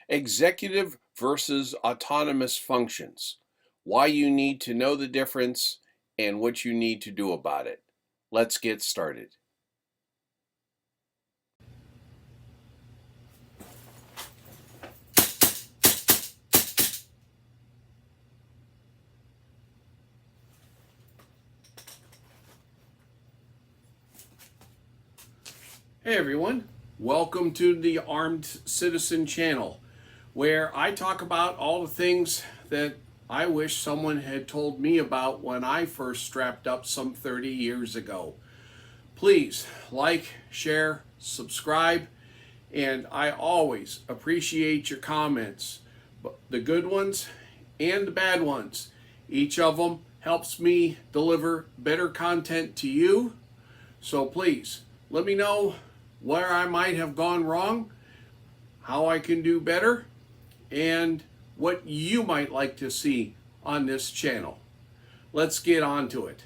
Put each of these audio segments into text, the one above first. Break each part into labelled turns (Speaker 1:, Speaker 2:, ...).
Speaker 1: Executive versus autonomous functions. Why you need to know the difference and what you need to do about it. Let's get started. Hey everyone, welcome to the Armed Citizen channel, where I talk about all the things that I wish someone had told me about when I first strapped up some 30 years ago. Please like, share, subscribe, and I always appreciate your comments, the good ones and the bad ones. Each of them helps me deliver better content to you, so please let me know where I might have gone wrong, how I can do better, and what you might like to see on this channel. Let's get on to it.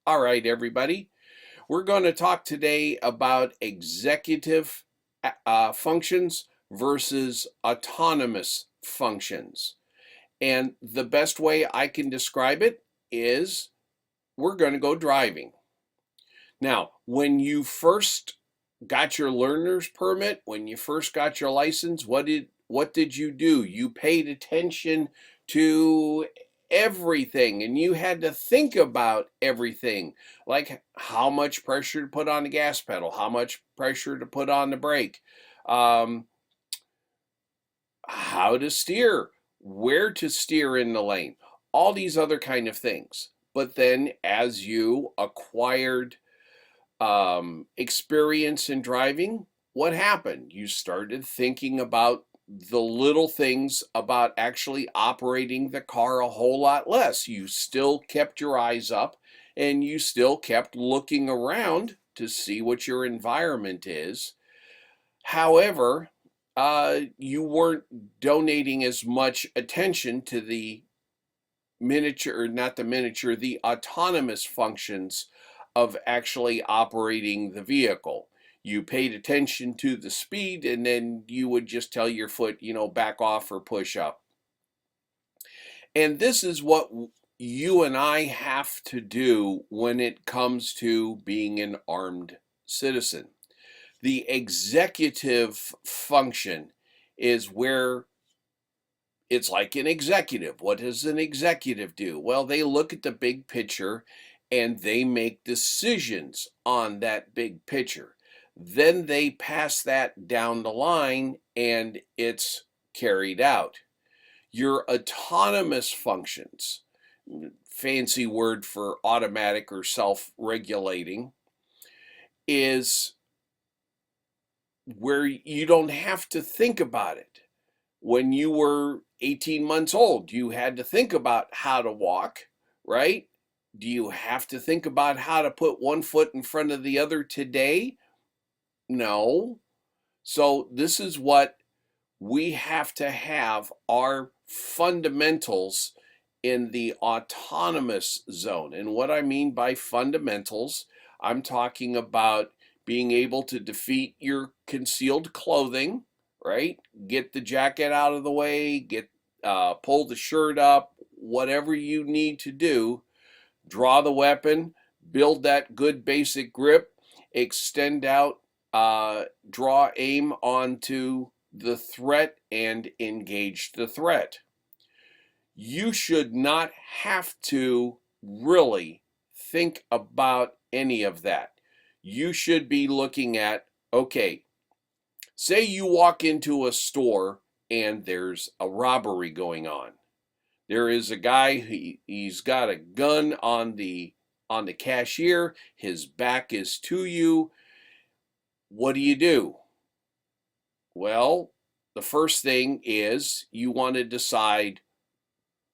Speaker 1: All right, everybody. We're going to talk today about executive functions versus autonomous functions. And the best way I can describe it is we're going to go driving. Now, when you first got your learner's permit, when you first got your license, what did you do? You paid attention to everything, and you had to think about everything, like how much pressure to put on the gas pedal, how much pressure to put on the brake, um, how to steer, where to steer in the lane, all these other kind of things. But then as you acquired experience in driving, what happened? You started thinking about the little things about actually operating the car a whole lot less. You still kept your eyes up and you still kept looking around to see what your environment is. However, you weren't donating as much attention to the miniature, or not the miniature, the autonomous functions of actually operating the vehicle. You paid attention to the speed, and then you would just tell your foot, back off or push up. And this is what you and I have to do when it comes to being an armed citizen. The executive function is where it's like an executive. What does an executive do? Well, they look at the big picture and they make decisions on that big picture. Then they pass that down the line and it's carried out. Your autonomous functions, fancy word for automatic or self-regulating, is where you don't have to think about it. When you were 18 months old, you had to think about how to walk, right? Do you have to think about how to put one foot in front of the other today? No. So this is what we have to have, our fundamentals in the autonomous zone. And what I mean by fundamentals, I'm talking about being able to defeat your concealed clothing, right? Get the jacket out of the way, pull the shirt up, whatever you need to do. Draw the weapon, build that good basic grip, extend out, draw aim onto the threat, and engage the threat. You should not have to really think about any of that. You should be looking at, okay, say you walk into a store and there's a robbery going on. There is a guy, he's got a gun on the cashier, his back is to you. What do? Well, the first thing is you want to decide,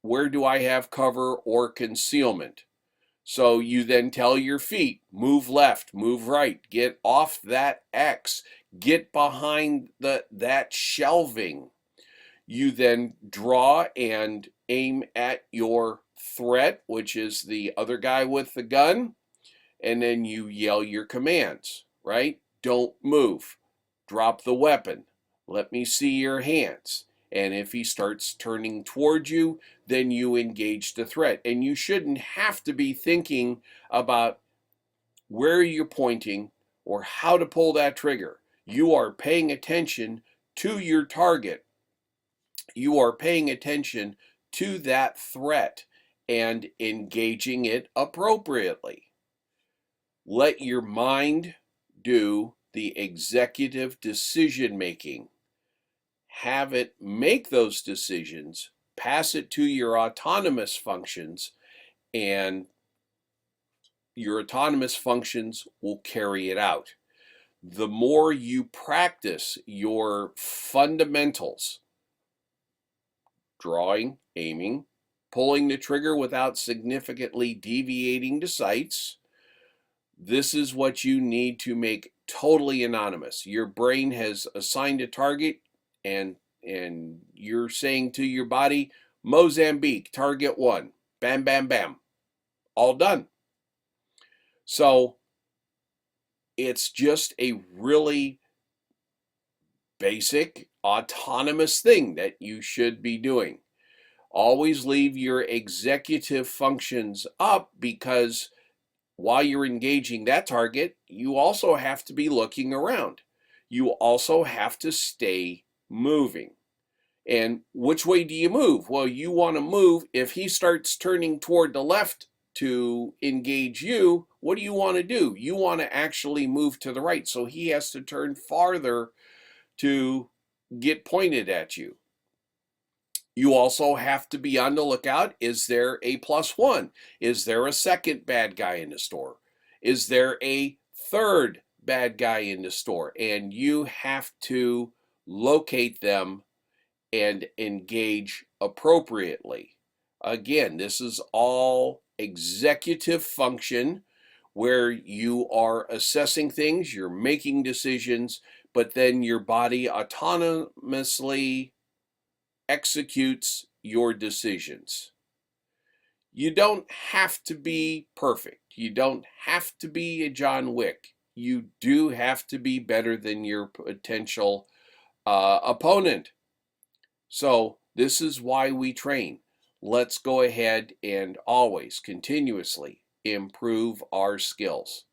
Speaker 1: where do I have cover or concealment? So you then tell your feet, move left, move right, get off that X, get behind that shelving. You then draw and aim at your threat, which is the other guy with the gun, and then you yell your commands, right? Don't move, drop the weapon, Let me see your hands. And if he starts turning towards you, then you engage the threat. And you shouldn't have to be thinking about where you're pointing or how to pull that trigger. You are paying attention to your target. You are paying attention to that threat and engaging it appropriately. Let your mind do the executive decision making. Have it make those decisions, pass it to your autonomous functions, and your autonomous functions will carry it out. The more you practice your fundamentals, drawing, aiming, pulling the trigger without significantly deviating to sights, this is what you need to make totally anonymous. Your brain has assigned a target, and you're saying to your body, Mozambique, target 1. Bam, bam, bam. All done. So it's just a really basic autonomous thing that you should be doing. Always leave your executive functions up, because while you're engaging that target, you also have to be looking around. You also have to stay moving. And which way do you move? Well, you want to move. If he starts turning toward the left to engage you, what do you want to do? You want to actually move to the right. So he has to turn farther to get pointed at you. You also have to be on the lookout. Is there a +1? Is there a second bad guy in the store? Is there a third bad guy in the store? And you have to locate them and engage appropriately. Again, this is all executive function, where you are assessing things, you're making decisions, but then your body autonomously executes your decisions. You don't have to be perfect. You don't have to be a John Wick. You do have to be better than your potential opponent. So this is why we train. Let's go ahead and always continuously improve our skills.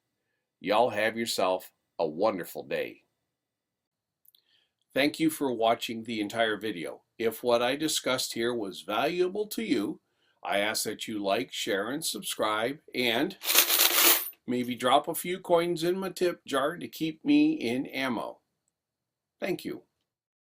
Speaker 1: Y'all have yourself a wonderful day. Thank you for watching the entire video. If what I discussed here was valuable to you, I ask that you like, share, and subscribe, and maybe drop a few coins in my tip jar to keep me in ammo. Thank you.